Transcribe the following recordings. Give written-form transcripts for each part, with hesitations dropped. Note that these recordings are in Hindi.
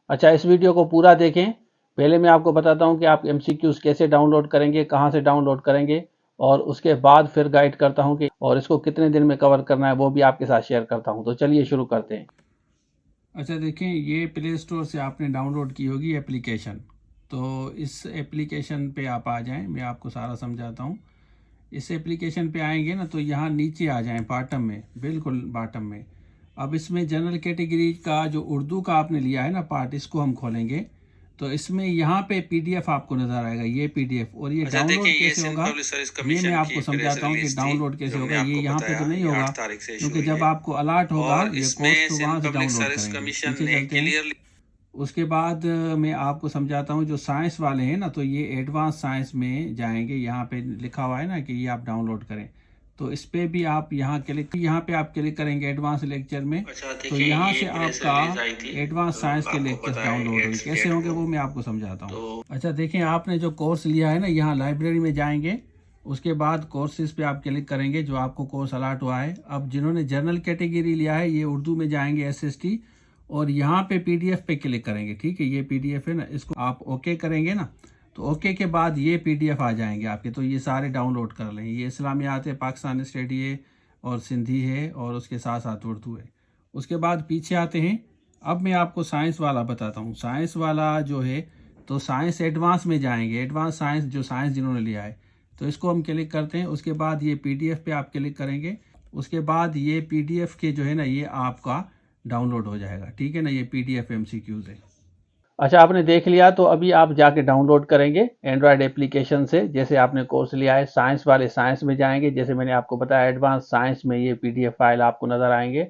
अच्छा, इस वीडियो को पूरा देखें। पहले मैं आपको बताता हूं कि आप एमसीक्यूज कैसे डाउनलोड करेंगे, कहां से डाउनलोड करेंगे, और उसके बाद फिर गाइड करता हूं कि और इसको कितने दिन में कवर करना है वो भी आपके साथ शेयर करता हूं। तो चलिए शुरू करते हैं। अच्छा देखें, ये प्ले स्टोर से आपने डाउनलोड की होगी एप्लीकेशन। तो इस एप्लीकेशन पे आप आ जाएं, मैं आपको सारा समझाता हूँ। इस एप्लीकेशन पे आएंगे ना तो यहाँ नीचे आ जाएं, बॉटम में, बिल्कुल बॉटम में। अब इसमें जनरल कैटेगरी का जो उर्दू का आपने लिया है ना पार्ट, इसको हम खोलेंगे। तो इसमें यहाँ पे पीडीएफ आपको नजर आएगा, ये पीडीएफ। और ये डाउनलोड कैसे होगा ये मैं आपको समझाता हूँ कि डाउनलोड कैसे होगा। ये यहाँ पे तो नहीं होगा, क्योंकि जब आपको अलर्ट होगा ये कोर्स तो वहाँ से डाउनलोड करेंगे। पीछे चलते हैं। उसके बाद मैं आपको समझाता हूँ। जो साइंस वाले हैं ना, तो ये एडवांस साइंस में जाएंगे। यहाँ पे लिखा हुआ है ना कि ये आप डाउनलोड करें, तो इस पे भी आप यहाँ पे आप क्लिक करेंगे एडवांस लेक्चर में। तो यहाँ से आपका एडवांस साइंस के लेक्चर डाउनलोड होंगे। कैसे होंगे वो मैं आपको समझाता हूँ। अच्छा देखें, आपने जो कोर्स लिया है ना, यहाँ लाइब्रेरी में जाएंगे। उसके बाद कोर्सेज पे आप क्लिक करेंगे जो आपको कोर्स अलॉट हुआ है। अब जिन्होंने जनरल कैटेगरी लिया है ये उर्दू में जाएंगे, एसएसटी, और यहाँ पे पीडीएफ पे क्लिक करेंगे। ठीक है, ये पीडीएफ है ना, इसको आप ओके करेंगे ना, तो ओके के बाद ये पीडीएफ आ जाएंगे आपके। तो ये सारे डाउनलोड कर लें। ये इस्लामियात है, पाकिस्तान स्टडी है, और सिंधी है, और उसके साथ साथ उर्दू है। उसके बाद पीछे आते हैं। अब मैं आपको साइंस वाला बताता हूँ। साइंस वाला जो है, तो साइंस एडवांस में जाएंगे। एडवांस साइंस, जो साइंस जिन्होंने लिया है, तो इसको हम क्लिक करते हैं। उसके बाद ये पीडीएफ पे आप क्लिक करेंगे। उसके बाद ये पीडीएफ के जो है ना, ये आपका डाउनलोड हो जाएगा। ठीक है ना, ये पीडीएफ एमसीक्यूज है। अच्छा, आपने देख लिया, तो अभी आप जाके डाउनलोड करेंगे एंड्रॉयड एप्लीकेशन से। जैसे आपने कोर्स लिया है साइंस वाले, साइंस में जाएंगे। जैसे मैंने आपको बताया एडवांस साइंस में ये पीडीएफ फाइल आपको नजर आएंगे।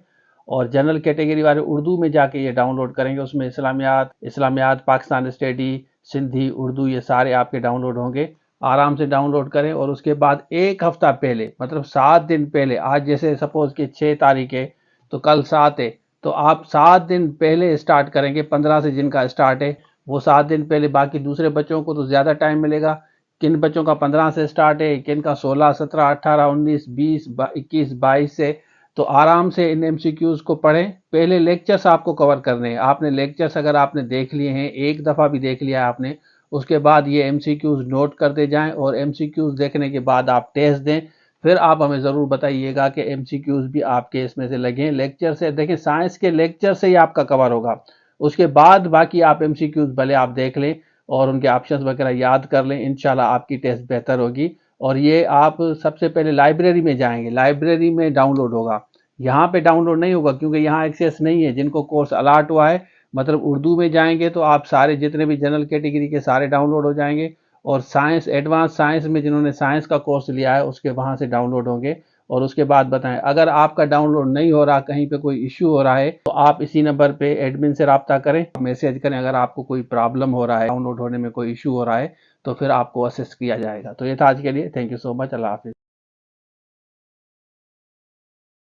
और जनरल कैटेगरी वाले उर्दू में जाके ये डाउनलोड करेंगे। उसमें इस्लामियात, पाकिस्तान स्टडी, सिंधी, उर्दू, ये सारे आपके डाउनलोड होंगे। आराम से डाउनलोड करें। और उसके बाद एक हफ्ता पहले, मतलब 7 दिन पहले, आज जैसे सपोज कि 6 तारीख है, तो कल 7 है, तो आप 7 दिन पहले स्टार्ट करेंगे। 15 से जिनका स्टार्ट है वो 7 दिन पहले। बाकी दूसरे बच्चों को तो ज़्यादा टाइम मिलेगा। किन बच्चों का 15 से स्टार्ट है, किन का 16, 17, 18, 19, 20, 21, 22 से। तो आराम से इन एमसीक्यूज को पढ़ें। पहले लेक्चर्स आपको कवर करने हैं। आपने लेक्चर्स अगर आपने देख लिए हैं, एक दफ़ा भी देख लिया है आपने, उसके बाद ये एमसीक्यूज नोट करते जाएं। और एमसीक्यूज देखने के बाद आप टेस्ट दें। फिर आप हमें ज़रूर बताइएगा कि एमसीक्यूज भी आपके इसमें से लगे। लेक्चर से देखें, साइंस के लेक्चर से ही आपका कवर होगा। उसके बाद बाकी आप एमसीक्यूज भले आप देख लें और उनके ऑप्शंस वगैरह याद कर लें। इंशाल्लाह आपकी टेस्ट बेहतर होगी। और ये आप सबसे पहले लाइब्रेरी में जाएंगे, लाइब्रेरी में डाउनलोड होगा। यहाँ पे डाउनलोड नहीं होगा क्योंकि यहाँ एक्सेस नहीं है। जिनको कोर्स अलॉट हुआ है, मतलब उर्दू में जाएंगे, तो आप सारे जितने भी जनरल कैटेगरी के सारे डाउनलोड हो जाएंगे। और साइंस, एडवांस साइंस में जिन्होंने साइंस का कोर्स लिया है उसके वहाँ से डाउनलोड होंगे। और उसके बाद बताएं, अगर आपका डाउनलोड नहीं हो रहा, कहीं पे कोई इश्यू हो रहा है, तो आप इसी नंबर पे एडमिन से रब्ता करें, मैसेज करें। अगर आपको कोई प्रॉब्लम हो रहा है, डाउनलोड होने में कोई इश्यू हो रहा है, तो फिर आपको असिस्ट किया जाएगा। तो ये था आज के लिए। Thank you so much. अल्लाह हाफिज़।